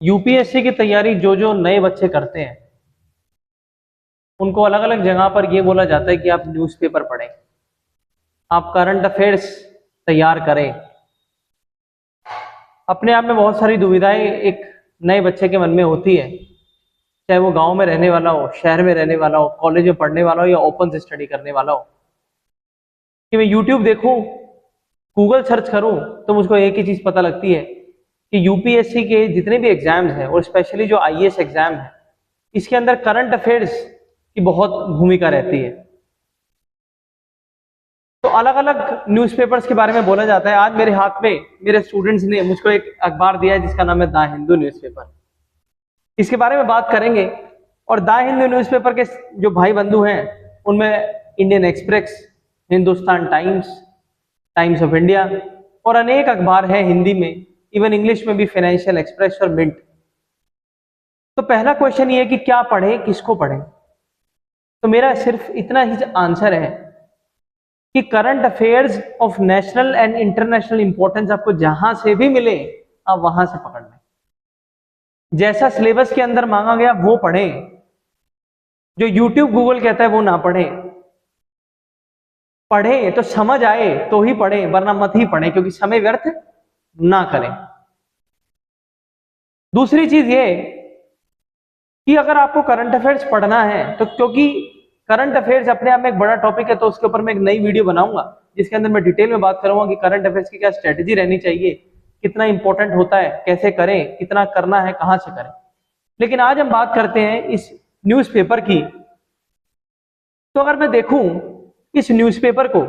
UPSC की तैयारी जो जो नए बच्चे करते हैं उनको अलग अलग जगह पर यह बोला जाता है कि आप न्यूज़पेपर पढ़ें, आप करंट अफेयर्स तैयार करें। अपने आप में बहुत सारी दुविधाएं एक नए बच्चे के मन में होती है, चाहे वो गांव में रहने वाला हो, शहर में रहने वाला हो, कॉलेज में पढ़ने वाला हो या ओपन से स्टडी करने वाला हो। कि मैं यूट्यूब देखूं, गूगल सर्च करूं तो मुझको एक ही चीज पता लगती है कि यूपीएससी के जितने भी एग्जाम्स हैं और स्पेशली जो आईएएस एग्जाम है, इसके अंदर करंट अफेयर्स की बहुत भूमिका रहती है। तो अलग अलग न्यूज़पेपर्स के बारे में बोला जाता है। आज मेरे हाथ में मेरे स्टूडेंट्स ने मुझको एक अखबार दिया है जिसका नाम है द हिंदू न्यूज़पेपर। इसके बारे में बात करेंगे। और द हिंदू न्यूज़पेपर के जो भाई बंधु हैं उनमें Indian express, Hindustan times, times of India और अनेक अखबार हैं हिंदी में, इवन इंग्लिश में भी फाइनेंशियल एक्सप्रेस और मिंट। तो पहला क्वेश्चन ये है कि क्या पढ़ें, किसको पढ़ें। तो मेरा सिर्फ इतना ही आंसर है कि current affairs of national and international importance आपको जहां से भी मिले आप वहां से पकड़ लें। जैसा सिलेबस के अंदर मांगा गया वो पढ़ें, जो यूट्यूब गूगल कहता है वो ना पढ़ें। पढ़ें तो समझ आए तो ही पढ़ें, वरना मत ही पढ़ें, क्योंकि समय व्यर्थ ना करें। दूसरी चीज ये कि अगर आपको करंट अफेयर्स पढ़ना है तो, क्योंकि करंट अफेयर्स अपने आप में एक बड़ा टॉपिक है, तो उसके ऊपर मैं एक नई वीडियो बनाऊंगा जिसके अंदर मैं डिटेल में बात करूंगा कि करंट अफेयर्स की क्या स्ट्रेटेजी रहनी चाहिए, कितना इंपॉर्टेंट होता है, कैसे करें, कितना करना है, कहां से करें। लेकिन आज हम बात करते हैं इस न्यूज़पेपर की। तो अगर मैं देखूं इस न्यूज़पेपर को,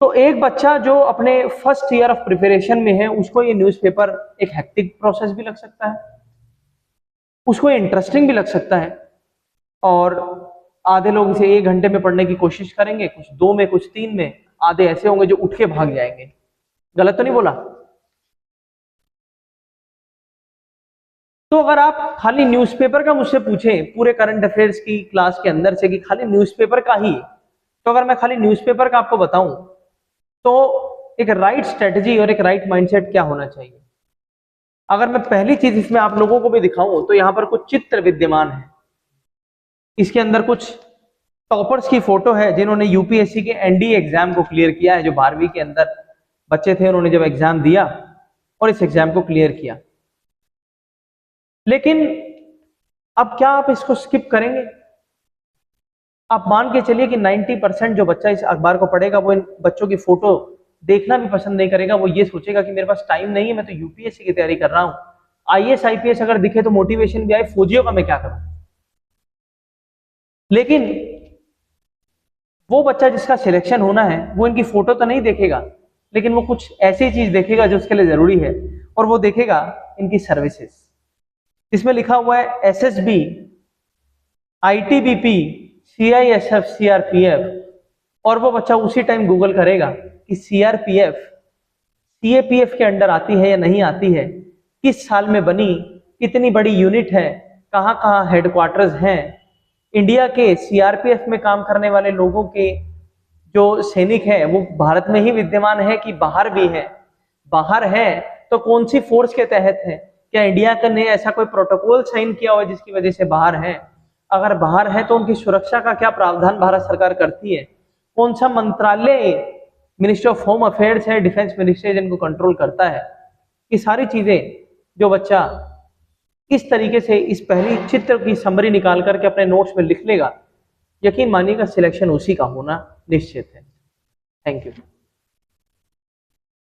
तो एक बच्चा जो अपने फर्स्ट ईयर ऑफ प्रिपरेशन में है उसको ये न्यूज़पेपर एक हेक्टिक प्रोसेस भी लग सकता है, उसको इंटरेस्टिंग भी लग सकता है। और आधे लोग इसे 1 घंटे में पढ़ने की कोशिश करेंगे, कुछ 2 में, कुछ 3 में, आधे ऐसे होंगे जो उठ के भाग जाएंगे। गलत तो नहीं बोला? तो अगर आप खाली न्यूज़पेपर का मुझसे पूछें पूरे करंट अफेयर्स की क्लास के अंदर से कि खाली न्यूज़पेपर का ही, तो अगर मैं खाली न्यूज़पेपर का आपको बताऊं तो एक राइट स्ट्रेटजी और एक राइट माइंडसेट क्या होना चाहिए। अगर मैं पहली चीज इसमें आप लोगों को भी दिखाऊं तो यहां पर कुछ चित्र विद्यमान है। इसके अंदर कुछ टॉपर्स की फोटो है जिन्होंने यूपीएससी के एनडीए एग्जाम को क्लियर किया है। जो 12वीं के अंदर बच्चे थे उन्होंने जब एग्जाम दिया और इस एग्जाम को क्लियर किया। लेकिन अब क्या आप इसको स्किप करेंगे? आप मान के चलिए कि 90% जो बच्चा इस अखबार को पढ़ेगा वो इन बच्चों की फोटो देखना भी पसंद नहीं करेगा। वो ये सोचेगा कि मेरे पास टाइम नहीं है, मैं तो यूपीएससी की तैयारी कर रहा हूं, आईएएस आईपीएस अगर दिखे तो मोटिवेशन भी आए, फौजियों का मैं क्या करूं। लेकिन वो बच्चा जिसका सिलेक्शन होना है वो इनकी फोटो तो नहीं देखेगा, लेकिन वो कुछ ऐसी चीज देखेगा जो उसके लिए जरूरी है, और वो देखेगा इनकी सर्विसेज। इसमें लिखा हुआ है एसएसबी, आईटीबीपी, सीआईएसएफ, सीआरपीएफ, और वो बच्चा उसी टाइम गूगल करेगा कि सीआरपीएफ सीएपीएफ के अंडर आती है या नहीं आती है, किस साल में बनी, कितनी बड़ी यूनिट है, कहां कहां हेडक्वार्टर्स हैं, इंडिया के सीआरपीएफ में काम करने वाले लोगों के जो सैनिक हैं वो भारत में ही विद्यमान है कि बाहर भी है, बाहर है तो कौन सी फोर्स के तहत है, क्या इंडिया ने ऐसा कोई प्रोटोकॉल साइन किया हुआ जिसकी वजह से बाहर है, अगर बाहर है तो उनकी सुरक्षा का क्या प्रावधान भारत सरकार करती है, कौन सा मंत्रालय, मिनिस्ट्री ऑफ होम अफेयर्स है, डिफेंस मिनिस्ट्री जिनको कंट्रोल करता है। ये सारी चीजें जो बच्चा इस तरीके से इस पहली चित्र की समरी निकाल करके अपने नोट्स में लिख लेगा, यकीन मानिएगा सिलेक्शन उसी का होना निश्चित है। Thank you.